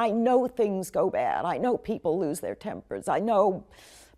I know things go bad. I know people lose their tempers. I know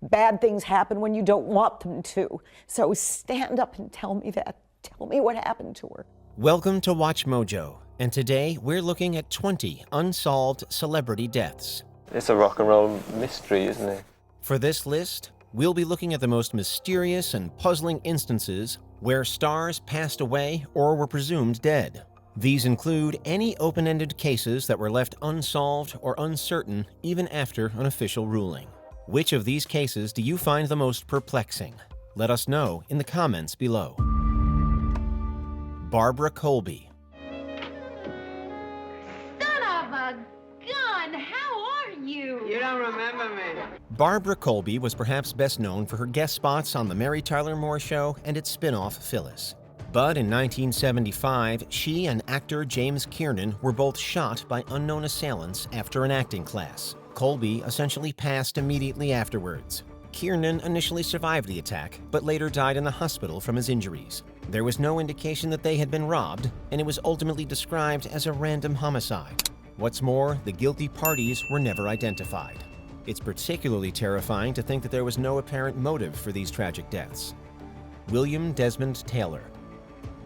bad things happen when you don't want them to. So stand up and tell me that. Tell me what happened to her. Welcome to Watch Mojo, and today we're looking at 20 unsolved celebrity deaths. It's a rock and roll mystery, isn't it? For this list, we'll be looking at the most mysterious and puzzling instances where stars passed away or were presumed dead. These include any open-ended cases that were left unsolved or uncertain even after an official ruling. Which of these cases do you find the most perplexing? Let us know in the comments below. Barbara Colby. Son of a gun! How are you? You don't remember me. Barbara Colby was perhaps best known for her guest spots on The Mary Tyler Moore Show and its spin-off Phyllis. But in 1975, she and actor James Kiernan were both shot by unknown assailants after an acting class. Colby essentially passed immediately afterwards. Kiernan initially survived the attack, but later died in the hospital from his injuries. There was no indication that they had been robbed, and it was ultimately described as a random homicide. What's more, the guilty parties were never identified. It's particularly terrifying to think that there was no apparent motive for these tragic deaths. William Desmond Taylor.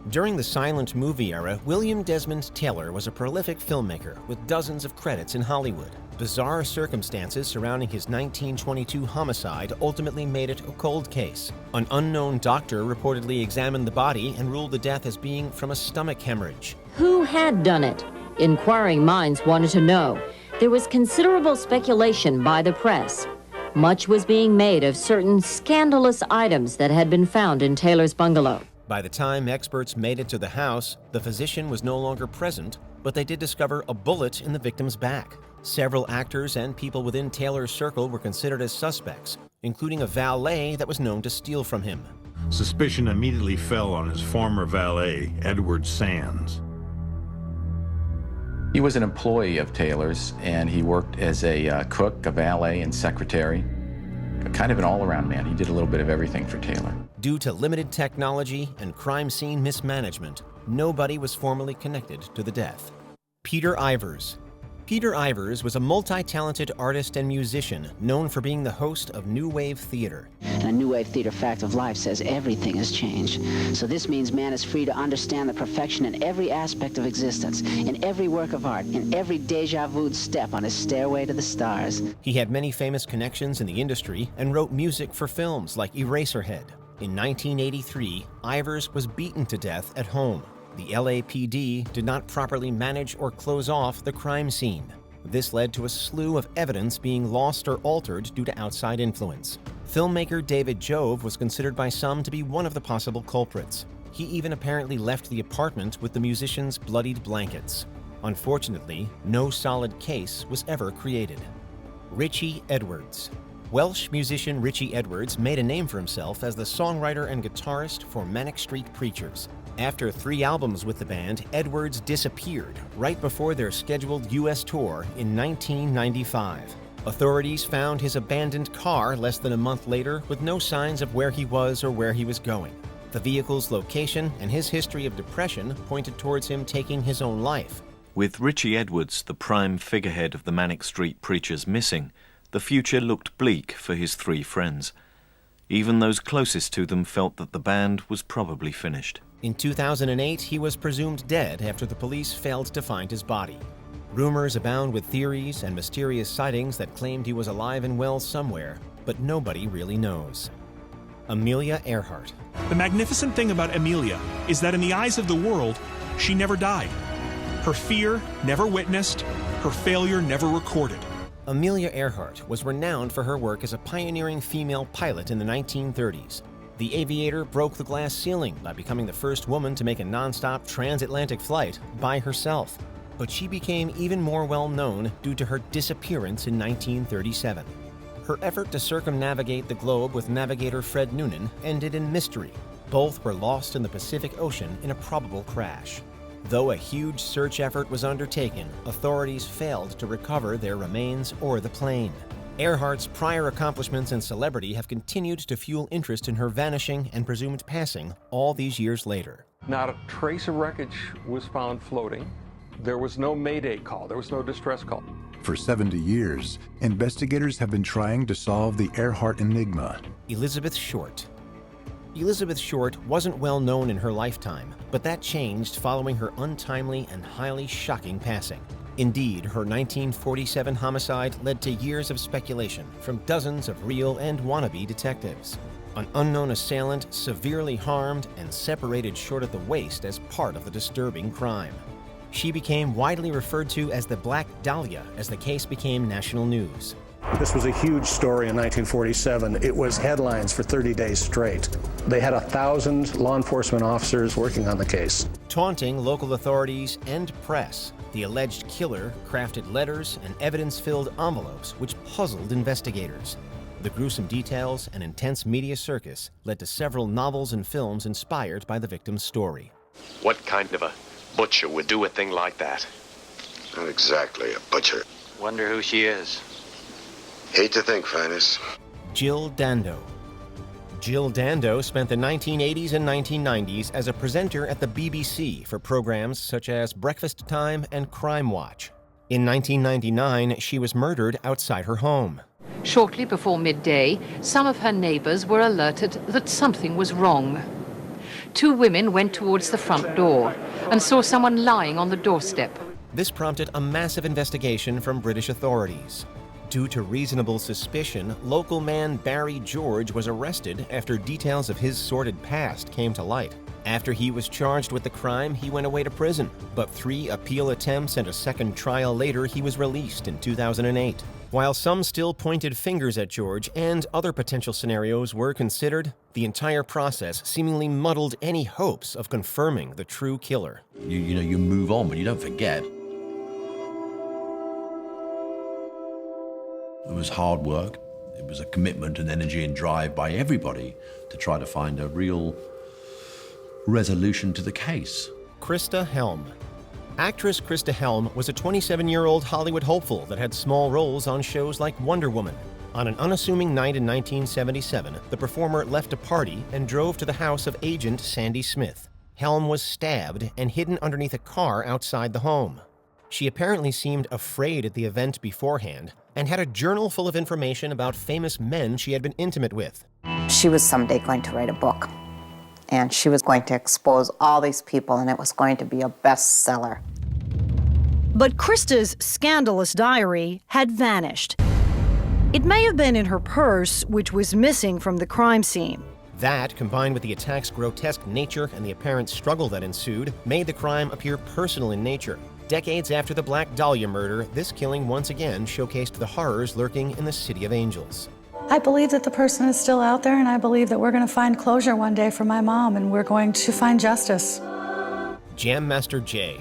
During the silent movie era, William Desmond Taylor was a prolific filmmaker with dozens of credits in Hollywood. Bizarre circumstances surrounding his 1922 homicide ultimately made it a cold case. An unknown doctor reportedly examined the body and ruled the death as being from a stomach hemorrhage. Who had done it? Inquiring minds wanted to know. There was considerable speculation by the press. Much was being made of certain scandalous items that had been found in Taylor's bungalow. By the time experts made it to the house, the physician was no longer present, but they did discover a bullet in the victim's back. Several actors and people within Taylor's circle were considered as suspects, including a valet that was known to steal from him. Suspicion immediately fell on his former valet, Edward Sands. He was an employee of Taylor's, and he worked as a cook, a valet, and secretary. Kind of an all-around man. He did a little bit of everything for Taylor. Due to limited technology and crime scene mismanagement, nobody was formally connected to the death. Peter Ivers. Peter Ivers was a multi-talented artist and musician known for being the host of New Wave Theater. And a New Wave Theater fact of life says everything has changed. So this means man is free to understand the perfection in every aspect of existence, in every work of art, in every déjà vu step on his stairway to the stars. He had many famous connections in the industry and wrote music for films like Eraserhead. In 1983, Ivers was beaten to death at home. The LAPD did not properly manage or close off the crime scene. This led to a slew of evidence being lost or altered due to outside influence. Filmmaker David Jove was considered by some to be one of the possible culprits. He even apparently left the apartment with the musician's bloodied blankets. Unfortunately, no solid case was ever created. Richie Edwards. Welsh musician Richie Edwards made a name for himself as the songwriter and guitarist for Manic Street Preachers. After 3 albums with the band, Edwards disappeared right before their scheduled U.S. tour in 1995. Authorities found his abandoned car less than a month later with no signs of where he was or where he was going. The vehicle's location and his history of depression pointed towards him taking his own life. With Richie Edwards, the prime figurehead of the Manic Street Preachers, missing, the future looked bleak for his 3 friends. Even those closest to them felt that the band was probably finished. In 2008, he was presumed dead after the police failed to find his body. Rumors abound with theories and mysterious sightings that claimed he was alive and well somewhere, but nobody really knows. Amelia Earhart. The magnificent thing about Amelia is that in the eyes of the world, she never died. Her fear never witnessed, her failure never recorded. Amelia Earhart was renowned for her work as a pioneering female pilot in the 1930s. The aviator broke the glass ceiling by becoming the first woman to make a non-stop transatlantic flight by herself. But she became even more well-known due to her disappearance in 1937. Her effort to circumnavigate the globe with navigator Fred Noonan ended in mystery. Both were lost in the Pacific Ocean in a probable crash. Though a huge search effort was undertaken, authorities failed to recover their remains or the plane. Earhart's prior accomplishments and celebrity have continued to fuel interest in her vanishing and presumed passing all these years later. Not a trace of wreckage was found floating. There was no mayday call. There was no distress call. For 70 years, investigators have been trying to solve the Earhart enigma. Elizabeth Short. Elizabeth Short wasn't well known in her lifetime, but that changed following her untimely and highly shocking passing. Indeed, her 1947 homicide led to years of speculation from dozens of real and wannabe detectives. An unknown assailant severely harmed and separated Short at the waist as part of the disturbing crime. She became widely referred to as the Black Dahlia as the case became national news. This was a huge story in 1947. It was headlines for 30 days straight. They had 1,000 law enforcement officers working on the case. Taunting local authorities and press, the alleged killer crafted letters and evidence-filled envelopes which puzzled investigators. The gruesome details and intense media circus led to several novels and films inspired by the victim's story. What kind of a butcher would do a thing like that? Not exactly a butcher. Wonder who she is. Hate to think, Finest. Jill Dando. Jill Dando spent the 1980s and 1990s as a presenter at the BBC for programs such as Breakfast Time and Crime Watch. In 1999, she was murdered outside her home. Shortly before midday, some of her neighbors were alerted that something was wrong. Two women went towards the front door and saw someone lying on the doorstep. This prompted a massive investigation from British authorities. Due to reasonable suspicion, local man Barry George was arrested after details of his sordid past came to light. After he was charged with the crime, he went away to prison, but 3 appeal attempts and a second trial later, he was released in 2008. While some still pointed fingers at George and other potential scenarios were considered, the entire process seemingly muddled any hopes of confirming the true killer. You move on, but you don't forget. It was hard work. It was a commitment and energy and drive by everybody to try to find a real resolution to the case. Krista Helm. Actress Krista Helm was a 27-year-old Hollywood hopeful that had small roles on shows like Wonder Woman. On an unassuming night in 1977, the performer left a party and drove to the house of agent Sandy Smith. Helm was stabbed and hidden underneath a car outside the home. She apparently seemed afraid at the event beforehand and had a journal full of information about famous men she had been intimate with. She was someday going to write a book, and she was going to expose all these people, and it was going to be a bestseller. But Krista's scandalous diary had vanished. It may have been in her purse, which was missing from the crime scene. That, combined with the attack's grotesque nature and the apparent struggle that ensued, made the crime appear personal in nature. Decades after the Black Dahlia murder, this killing once again showcased the horrors lurking in the City of Angels. I believe that the person is still out there, and I believe that we're going to find closure one day for my mom, and we're going to find justice. Jam Master Jay.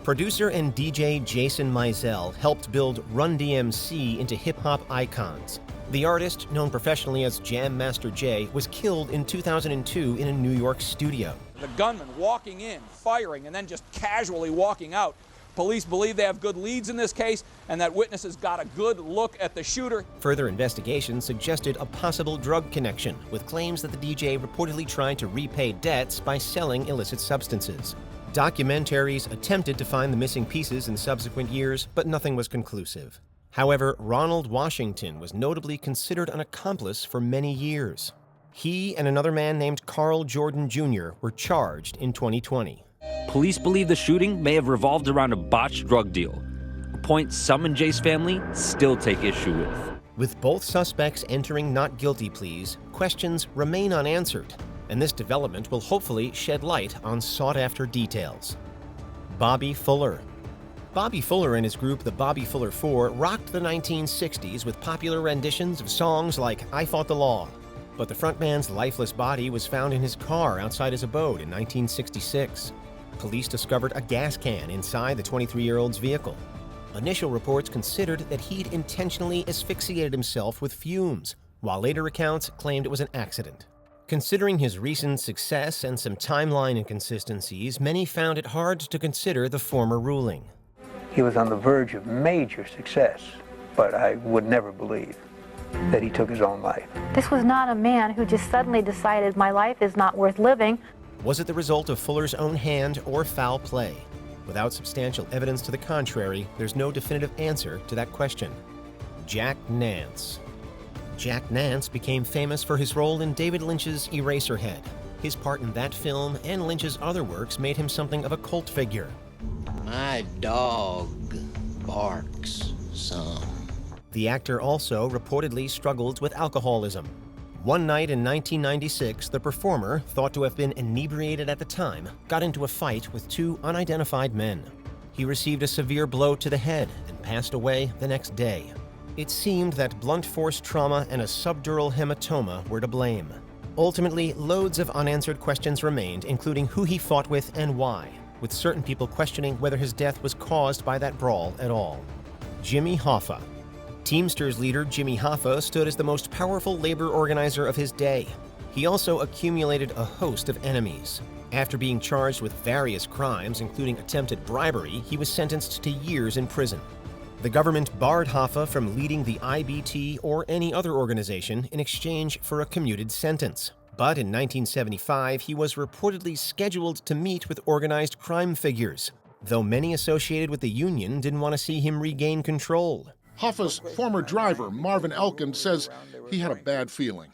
Producer and DJ Jason Mizell helped build Run DMC into hip-hop icons. The artist, known professionally as Jam Master Jay, was killed in 2002 in a New York studio. The gunman walking in, firing, and then just casually walking out. Police believe they have good leads in this case and that witnesses got a good look at the shooter. Further investigation suggested a possible drug connection, with claims that the DJ reportedly tried to repay debts by selling illicit substances. Documentaries attempted to find the missing pieces in subsequent years, but nothing was conclusive. However, Ronald Washington was notably considered an accomplice for many years. He and another man named Carl Jordan Jr. were charged in 2020. Police believe the shooting may have revolved around a botched drug deal, a point some in Jay's family still take issue with. With both suspects entering not guilty pleas, questions remain unanswered, and this development will hopefully shed light on sought-after details. Bobby Fuller. Bobby Fuller and his group, the Bobby Fuller Four, rocked the 1960s with popular renditions of songs like I Fought the Law. But the frontman's lifeless body was found in his car outside his abode in 1966. Police discovered a gas can inside the 23-year-old's vehicle. Initial reports considered that he'd intentionally asphyxiated himself with fumes, while later accounts claimed it was an accident. Considering his recent success and some timeline inconsistencies, many found it hard to consider the former ruling. He was on the verge of major success, but I would never believe that he took his own life. This was not a man who just suddenly decided my life is not worth living. Was it the result of Fuller's own hand or foul play? Without substantial evidence to the contrary, there's no definitive answer to that question. Jack Nance. Jack Nance became famous for his role in David Lynch's Eraserhead. His part in that film and Lynch's other works made him something of a cult figure. My dog barks some. The actor also reportedly struggled with alcoholism. One night in 1996, the performer, thought to have been inebriated at the time, got into a fight with two unidentified men. He received a severe blow to the head and passed away the next day. It seemed that blunt force trauma and a subdural hematoma were to blame. Ultimately, loads of unanswered questions remained, including who he fought with and why, with certain people questioning whether his death was caused by that brawl at all. Jimmy Hoffa. Teamsters leader Jimmy Hoffa stood as the most powerful labor organizer of his day. He also accumulated a host of enemies. After being charged with various crimes, including attempted bribery, he was sentenced to years in prison. The government barred Hoffa from leading the IBT or any other organization in exchange for a commuted sentence. But in 1975, he was reportedly scheduled to meet with organized crime figures, though many associated with the union didn't want to see him regain control. Hoffa's former driver, Marvin Elkins, says he had a bad feeling.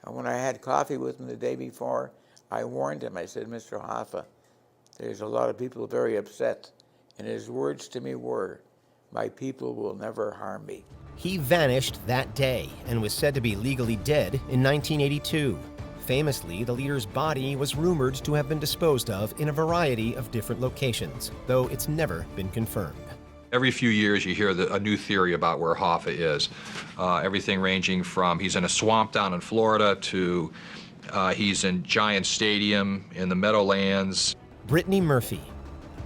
When I had coffee with him the day before, I warned him. I said, Mr. Hoffa, there's a lot of people very upset. And his words to me were, my people will never harm me. He vanished that day and was said to be legally dead in 1982. Famously, the leader's body was rumored to have been disposed of in a variety of different locations, though it's never been confirmed. Every few years you hear a new theory about where Hoffa is. Everything ranging from he's in a swamp down in Florida to he's in Giant Stadium in the Meadowlands. Brittany Murphy.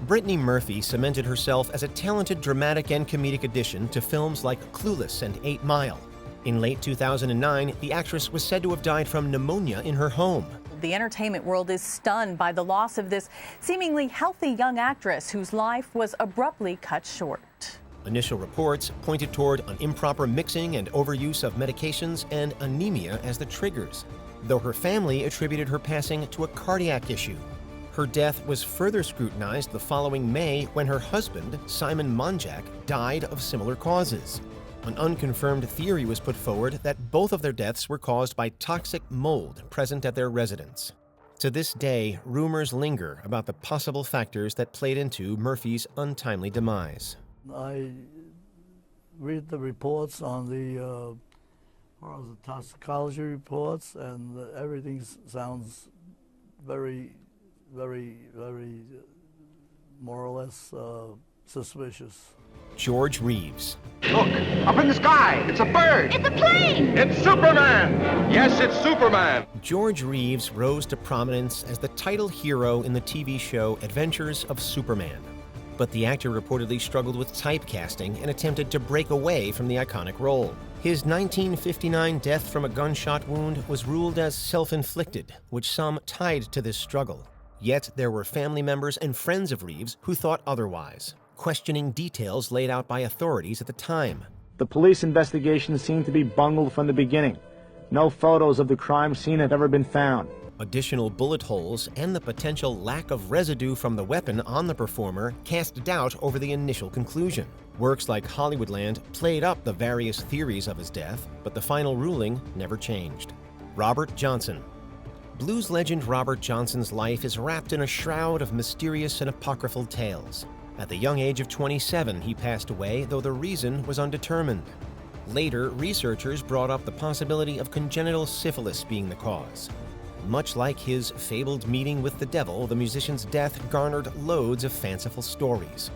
Brittany Murphy cemented herself as a talented dramatic and comedic addition to films like Clueless and 8 Mile. In late 2009, the actress was said to have died from pneumonia in her home. The entertainment world is stunned by the loss of this seemingly healthy young actress whose life was abruptly cut short. Initial reports pointed toward an improper mixing and overuse of medications and anemia as the triggers, though her family attributed her passing to a cardiac issue. Her death was further scrutinized the following May when her husband, Simon Monjack, died of similar causes. An unconfirmed theory was put forward that both of their deaths were caused by toxic mold present at their residence. To this day, rumors linger about the possible factors that played into Murphy's untimely demise. I read the reports on the toxicology reports, and everything sounds very more or less suspicious. George Reeves. Look, up in the sky, it's a bird. It's a plane. It's Superman. Yes, it's Superman. George Reeves rose to prominence as the title hero in the TV show Adventures of Superman. But the actor reportedly struggled with typecasting and attempted to break away from the iconic role. His 1959 death from a gunshot wound was ruled as self-inflicted, which some tied to this struggle. Yet there were family members and friends of Reeves who thought otherwise, questioning details laid out by authorities at the time. The police investigation seemed to be bungled from the beginning. No photos of the crime scene have ever been found. Additional bullet holes and the potential lack of residue from the weapon on the performer cast doubt over the initial conclusion. Works like Hollywoodland played up the various theories of his death, but the final ruling never changed. Robert Johnson. Blues legend Robert Johnson's life is wrapped in a shroud of mysterious and apocryphal tales. At the young age of 27, he passed away, though the reason was undetermined. Later, researchers brought up the possibility of congenital syphilis being the cause. Much like his fabled meeting with the devil, the musician's death garnered loads of fanciful stories.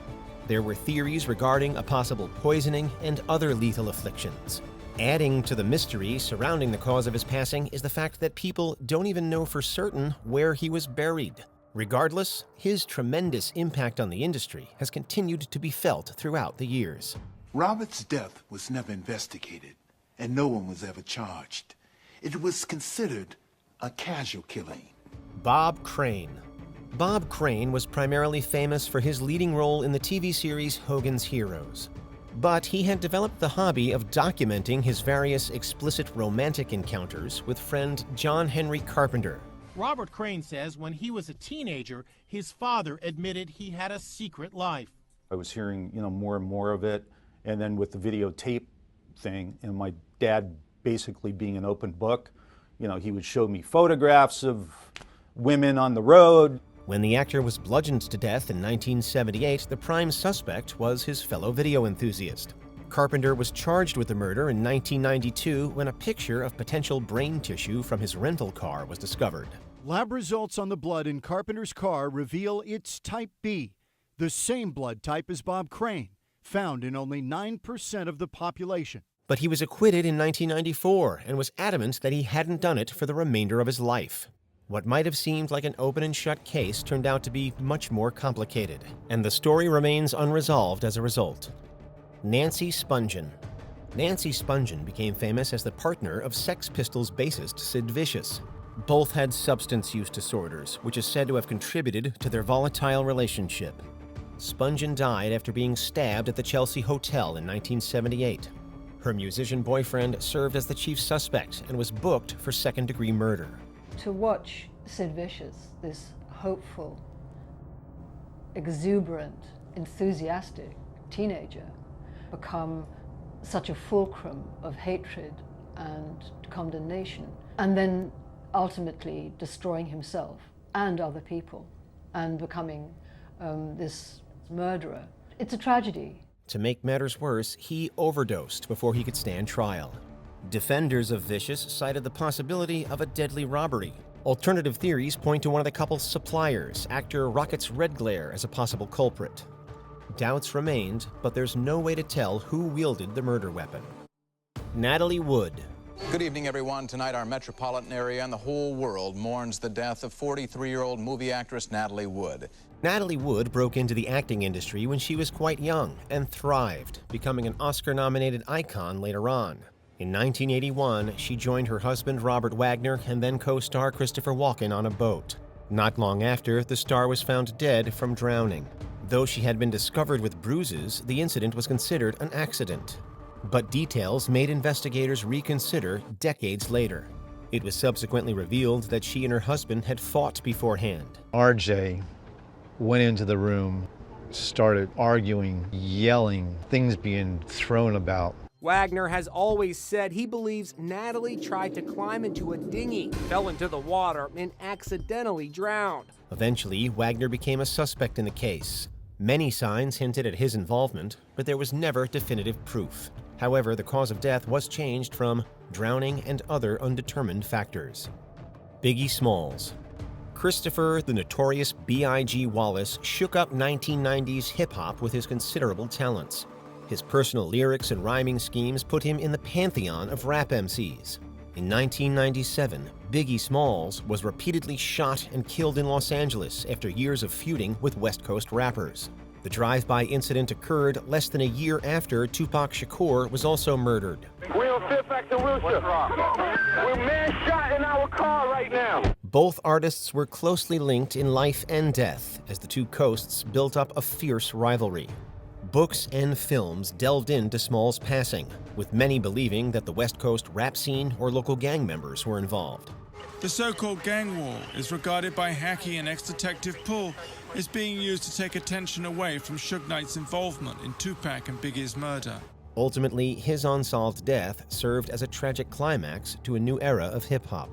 There were theories regarding a possible poisoning and other lethal afflictions. Adding to the mystery surrounding the cause of his passing is the fact that people don't even know for certain where he was buried. Regardless, his tremendous impact on the industry has continued to be felt throughout the years. Robert's death was never investigated, and no one was ever charged. It was considered a casual killing. Bob Crane. Bob Crane was primarily famous for his leading role in the TV series Hogan's Heroes. But he had developed the hobby of documenting his various explicit romantic encounters with friend John Henry Carpenter. Robert Crane says when he was a teenager, his father admitted he had a secret life. I was hearing, more and more of it, and then with the videotape thing, and my dad basically being an open book, he would show me photographs of women on the road. When the actor was bludgeoned to death in 1978, the prime suspect was his fellow video enthusiast. Carpenter was charged with the murder in 1992 when a picture of potential brain tissue from his rental car was discovered. Lab results on the blood in Carpenter's car reveal it's type B, the same blood type as Bob Crane, found in only 9% of the population. But he was acquitted in 1994 and was adamant that he hadn't done it for the remainder of his life. What might have seemed like an open and shut case turned out to be much more complicated, and the story remains unresolved as a result. Nancy Spungen. Nancy Spungen became famous as the partner of Sex Pistols bassist Sid Vicious. Both had substance use disorders, which is said to have contributed to their volatile relationship. Spungen died after being stabbed at the Chelsea Hotel in 1978. Her musician boyfriend served as the chief suspect and was booked for second-degree murder. To watch Sid Vicious, this hopeful, exuberant, enthusiastic teenager, become such a fulcrum of hatred and condemnation, and then ultimately destroying himself and other people and becoming this murderer. It's a tragedy. To make matters worse, he overdosed before he could stand trial. Defenders of Vicious cited the possibility of a deadly robbery. Alternative theories point to one of the couple's suppliers, actor Rockets Redglare, as a possible culprit. Doubts remained, but there's no way to tell who wielded the murder weapon. Natalie Wood. Good evening, everyone. Tonight, our metropolitan area and the whole world mourns the death of 43-year-old movie actress Natalie Wood. Natalie Wood broke into the acting industry when she was quite young and thrived, becoming an Oscar-nominated icon later on. In 1981, she joined her husband Robert Wagner and then co-star Christopher Walken on a boat. Not long after, the star was found dead from drowning. Though she had been discovered with bruises, the incident was considered an accident. But details made investigators reconsider decades later. It was subsequently revealed that she and her husband had fought beforehand. RJ went into the room, started arguing, yelling, things being thrown about. Wagner has always said he believes Natalie tried to climb into a dinghy, fell into the water, and accidentally drowned. Eventually, Wagner became a suspect in the case. Many signs hinted at his involvement, but there was never definitive proof. However, the cause of death was changed from drowning and other undetermined factors. Biggie Smalls. Christopher the Notorious B.I.G. Wallace shook up 1990s hip-hop with his considerable talents. His personal lyrics and rhyming schemes put him in the pantheon of rap MCs. In 1997, Biggie Smalls was repeatedly shot and killed in Los Angeles after years of feuding with West Coast rappers. The drive-by incident occurred less than a year after Tupac Shakur was also murdered. We're on Fairfax and Wilshire. We're man shot in our car right now. Both artists were closely linked in life and death as the two coasts built up a fierce rivalry. Books and films delved into Smalls' passing, with many believing that the West Coast rap scene or local gang members were involved. The so-called gang war is regarded by Hackey and ex-detective Paul as being used to take attention away from Suge Knight's involvement in Tupac and Biggie's murder. Ultimately, his unsolved death served as a tragic climax to a new era of hip-hop.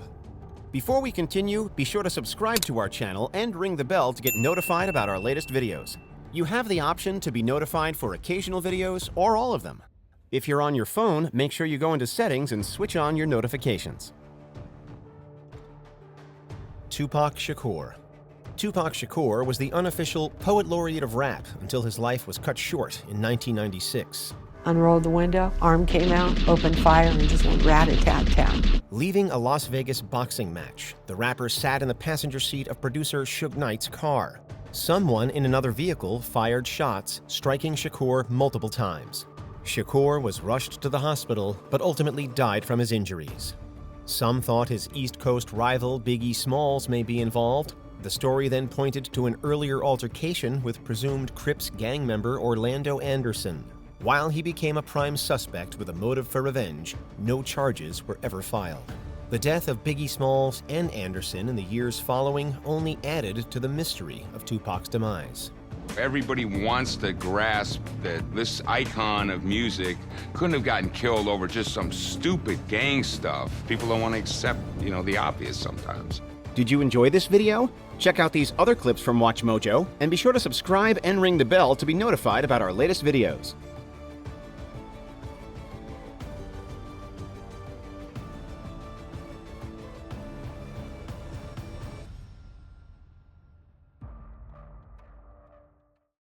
Before we continue, be sure to subscribe to our channel and ring the bell to get notified about our latest videos. You have the option to be notified for occasional videos or all of them. If you're on your phone, make sure you go into Settings and switch on your notifications. Tupac Shakur. Tupac Shakur was the unofficial poet laureate of rap until his life was cut short in 1996. Unrolled the window, arm came out, opened fire, and just went rat-a-tat-tat. Leaving a Las Vegas boxing match, the rapper sat in the passenger seat of producer Suge Knight's car. Someone in another vehicle fired shots, striking Shakur multiple times. Shakur was rushed to the hospital, but ultimately died from his injuries. Some thought his East Coast rival Biggie Smalls may be involved. The story then pointed to an earlier altercation with presumed Crips gang member Orlando Anderson. While he became a prime suspect with a motive for revenge, no charges were ever filed. The death of Biggie Smalls and Anderson in the years following only added to the mystery of Tupac's demise. Everybody wants to grasp that this icon of music couldn't have gotten killed over just some stupid gang stuff. People don't want to accept, the obvious sometimes. Did you enjoy this video? Check out these other clips from WatchMojo, and be sure to subscribe and ring the bell to be notified about our latest videos.